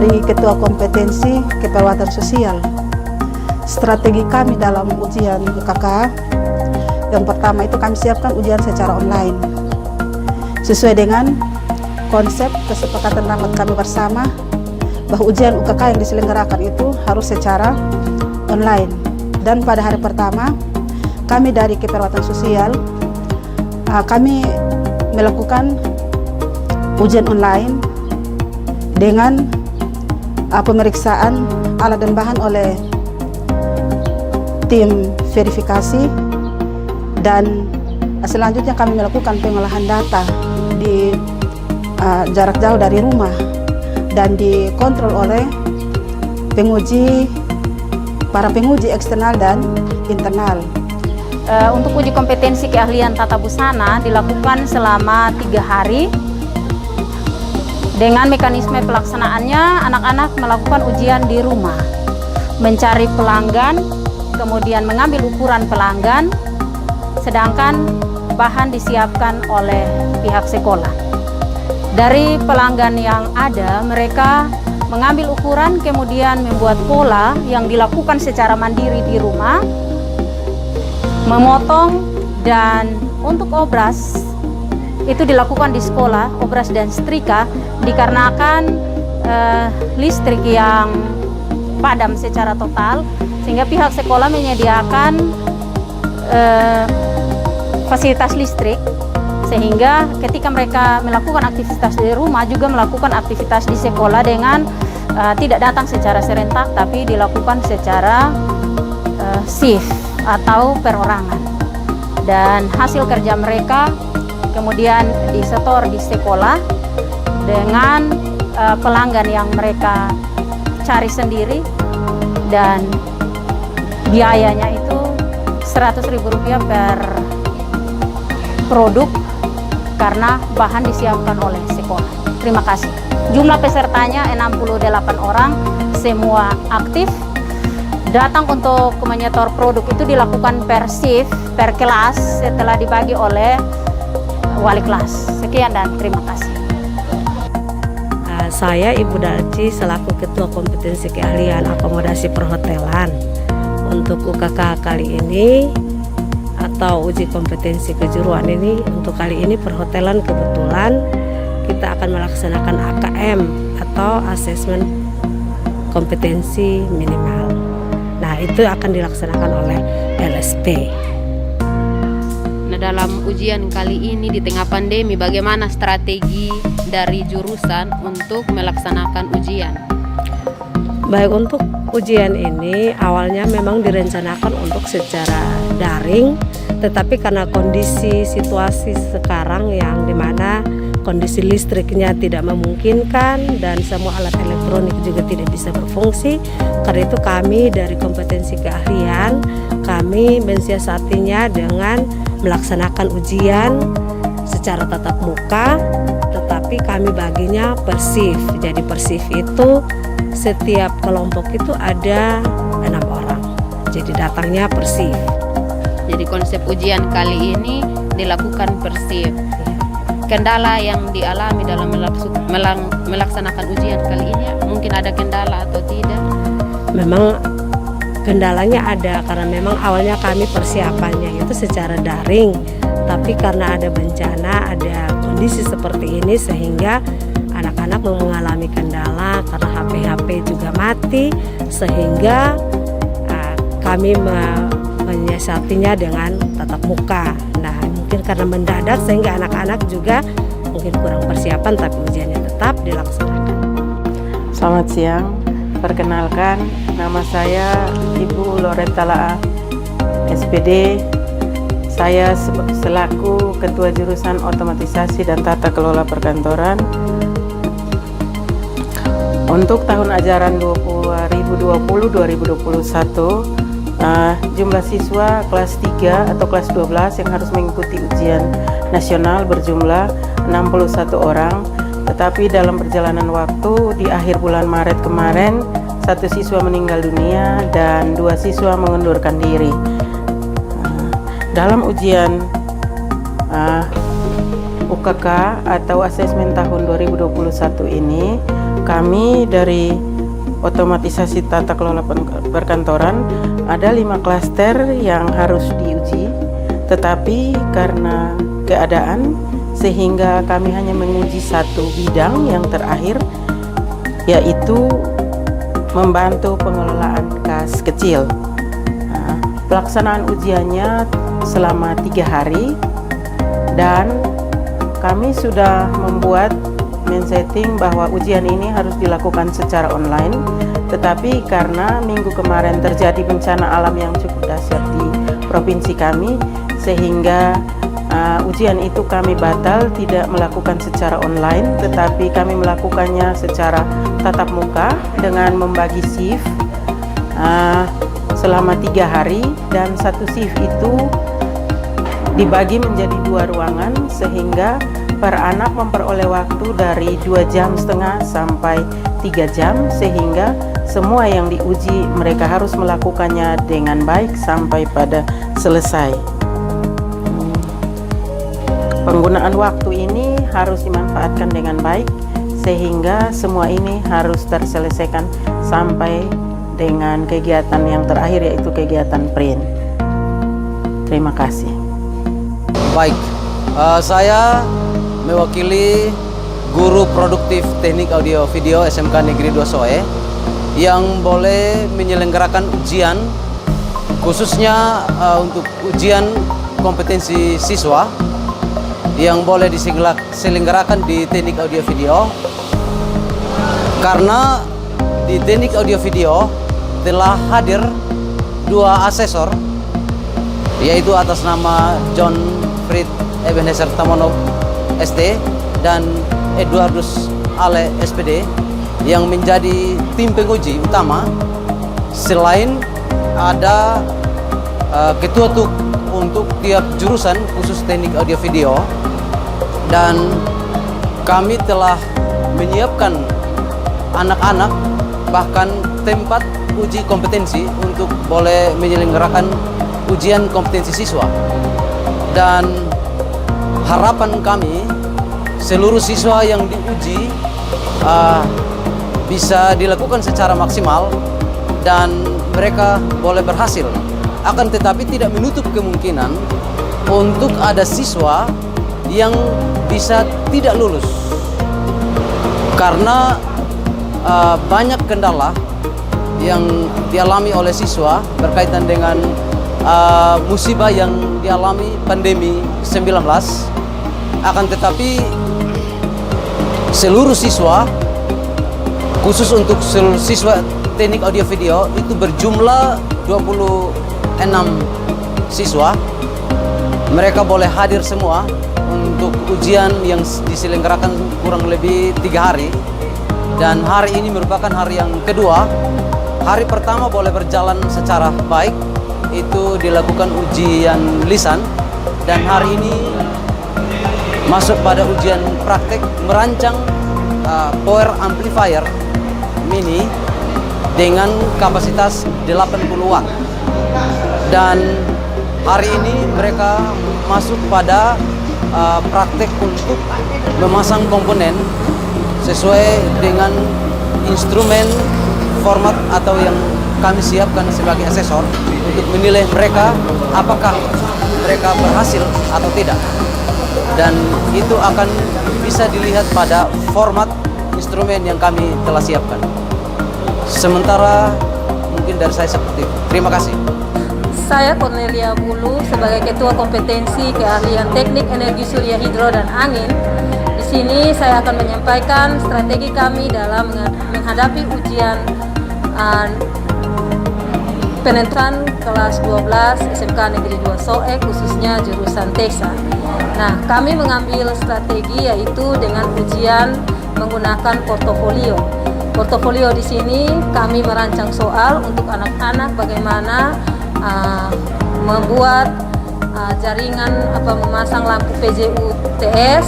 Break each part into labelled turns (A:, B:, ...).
A: dari Ketua Kompetensi Keperawatan Sosial. Strategi kami dalam ujian UKK, yang pertama itu kami siapkan ujian secara online. Sesuai dengan konsep kesepakatan rapat kami bersama, bahwa ujian UKK yang diselenggarakan itu harus secara online. Dan pada hari pertama, kami dari Keperawatan Sosial, kami melakukan ujian online dengan pemeriksaan alat dan bahan oleh tim verifikasi, dan selanjutnya kami melakukan pengolahan data di jarak jauh dari rumah dan dikontrol oleh para penguji eksternal dan internal.
B: Untuk uji kompetensi keahlian tata busana dilakukan selama 3 hari. Dengan mekanisme pelaksanaannya, anak-anak melakukan ujian di rumah, mencari pelanggan, kemudian mengambil ukuran pelanggan, sedangkan bahan disiapkan oleh pihak sekolah. Dari pelanggan yang ada, mereka mengambil ukuran, kemudian membuat pola yang dilakukan secara mandiri di rumah, memotong, dan untuk obras itu dilakukan di sekolah, obras dan setrika, dikarenakan listrik yang padam secara total, sehingga pihak sekolah menyediakan fasilitas listrik, sehingga ketika mereka melakukan aktivitas di rumah juga melakukan aktivitas di sekolah dengan tidak datang secara serentak, tapi dilakukan secara shift atau perorangan. Dan hasil kerja mereka kemudian disetor di sekolah dengan pelanggan yang mereka cari sendiri, dan biayanya itu Rp100.000 per produk karena bahan disiapkan oleh sekolah. Terima kasih. Jumlah pesertanya 68 orang, semua aktif. Datang untuk menyetor produk itu dilakukan per shift, per kelas, setelah dibagi oleh wali kelas. Sekian dan terima kasih.
C: Saya Ibu Darci selaku Ketua Kompetensi Keahlian Akomodasi Perhotelan. Untuk UKK kali ini atau uji kompetensi kejuruan ini, untuk kali ini perhotelan kebetulan kita akan melaksanakan AKM atau Asesmen Kompetensi Minimal. Nah, itu akan dilaksanakan oleh LSP.
D: Nah, dalam ujian kali ini di tengah pandemi, bagaimana strategi dari jurusan untuk melaksanakan ujian?
C: Baik, untuk ujian ini awalnya memang direncanakan untuk secara daring, tetapi karena kondisi situasi sekarang yang dimana kondisi listriknya tidak memungkinkan dan semua alat elektronik juga tidak bisa berfungsi, karena itu kami dari kompetensi keahlian kami mensiasatinya dengan melaksanakan ujian secara tatap muka, tetapi kami baginya per shift. Jadi per shift itu setiap kelompok itu ada 6 orang, jadi datangnya per shift.
D: Jadi konsep ujian kali ini dilakukan per shift. Kendala yang dialami dalam melaksanakan ujian kali ini, mungkin ada kendala atau tidak?
C: Memang kendalanya ada, karena memang awalnya kami persiapannya itu secara daring, tapi karena ada bencana, ada kondisi seperti ini, sehingga anak-anak mengalami kendala karena HP juga mati, sehingga kami menyiasatinya dengan tatap muka. Nah, mungkin karena mendadak sehingga anak-anak juga mungkin kurang persiapan, tapi ujiannya tetap dilaksanakan.
E: Selamat siang, perkenalkan nama saya Ibu Loretta Laa, SPD. Saya selaku Ketua Jurusan Otomatisasi dan Tata Kelola Perkantoran. Untuk tahun ajaran 2020-2021, jumlah siswa kelas 3 atau kelas 12 yang harus mengikuti ujian nasional berjumlah 61 orang, tetapi dalam perjalanan waktu di akhir bulan Maret kemarin 1 siswa meninggal dunia dan 2 siswa mengundurkan diri. Dalam ujian UKK atau asesmen tahun 2021 ini, kami dari otomatisasi tata kelola perkantoran ada 5 klaster yang harus diuji, tetapi karena keadaan sehingga kami hanya menguji satu bidang yang terakhir, yaitu membantu pengelolaan kas kecil. Pelaksanaan ujiannya selama 3 hari dan kami sudah membuat men-setting bahwa ujian ini harus dilakukan secara online, tetapi karena minggu kemarin terjadi bencana alam yang cukup dahsyat di provinsi kami, sehingga ujian itu kami batal, tidak melakukan secara online, tetapi kami melakukannya secara tatap muka dengan membagi shift selama 3 hari, dan satu shift itu dibagi menjadi 2 ruangan sehingga per anak memperoleh waktu dari 2,5 jam sampai 3 jam, sehingga semua yang diuji mereka harus melakukannya dengan baik sampai pada selesai. Penggunaan waktu ini harus dimanfaatkan dengan baik sehingga semua ini harus terselesaikan sampai dengan kegiatan yang terakhir, yaitu kegiatan print. Terima kasih.
F: Baik, saya mewakili guru produktif teknik audio video SMK Negeri 2 Soe yang boleh menyelenggarakan ujian khususnya untuk ujian kompetensi siswa yang boleh diselenggarakan di teknik audio video, karena di teknik audio video telah hadir 2 asesor, yaitu atas nama John Frid Ebenezer Tamonov ST dan Eduardus Ale SPD yang menjadi tim penguji utama. Selain ada ketua TUK untuk tiap jurusan khusus teknik audio video, dan kami telah menyiapkan anak-anak bahkan tempat uji kompetensi untuk boleh menyelenggarakan ujian kompetensi siswa. Dan harapan kami seluruh siswa yang diuji bisa dilakukan secara maksimal dan mereka boleh berhasil. Akan tetapi tidak menutup kemungkinan untuk ada siswa yang bisa tidak lulus karena banyak kendala yang dialami oleh siswa berkaitan dengan musibah yang dialami pandemi 19. Akan tetapi seluruh siswa, khusus untuk seluruh siswa teknik audio video itu berjumlah 26 siswa, mereka boleh hadir semua untuk ujian yang diselenggarakan kurang lebih 3 hari. Dan hari ini merupakan hari yang kedua. Hari pertama boleh berjalan secara baik, itu dilakukan ujian lisan, dan hari ini masuk pada ujian praktek merancang power amplifier mini dengan kapasitas 80 watt. Dan hari ini mereka masuk pada praktek untuk memasang komponen sesuai dengan instrumen format atau yang kami siapkan sebagai asesor untuk menilai mereka apakah mereka berhasil atau tidak. Dan itu akan bisa dilihat pada format instrumen yang kami telah siapkan. Sementara mungkin dari saya seperti itu. Terima kasih.
G: Saya Cornelia Bulu sebagai Ketua Kompetensi Keahlian Teknik Energi Surya Hidro dan Angin. Di sini saya akan menyampaikan strategi kami dalam menghadapi ujian penentran kelas 12 SMK Negeri 2 Soe, khususnya jurusan TESA. Nah, kami mengambil strategi yaitu dengan ujian menggunakan portofolio. Portofolio di sini kami merancang soal untuk anak-anak bagaimana membuat jaringan memasang lampu PJU TS,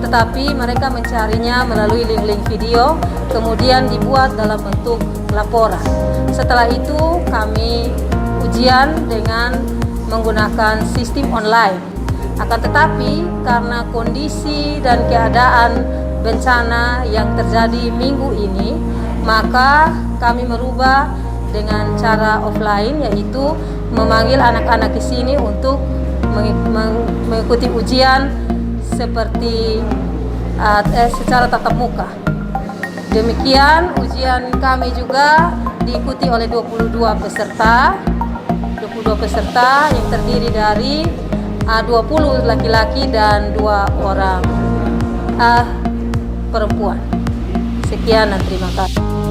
G: tetapi mereka mencarinya melalui link-link video, kemudian dibuat dalam bentuk laporan. Setelah itu kami ujian dengan menggunakan sistem online. Akan tetapi karena kondisi dan keadaan bencana yang terjadi minggu ini, maka kami merubah dengan cara offline, yaitu memanggil anak-anak ke sini untuk mengikuti ujian seperti secara tatap muka. Demikian ujian kami juga diikuti oleh 22 peserta yang terdiri dari 20 laki-laki dan 2 orang perempuan. Sekian dan terima kasih.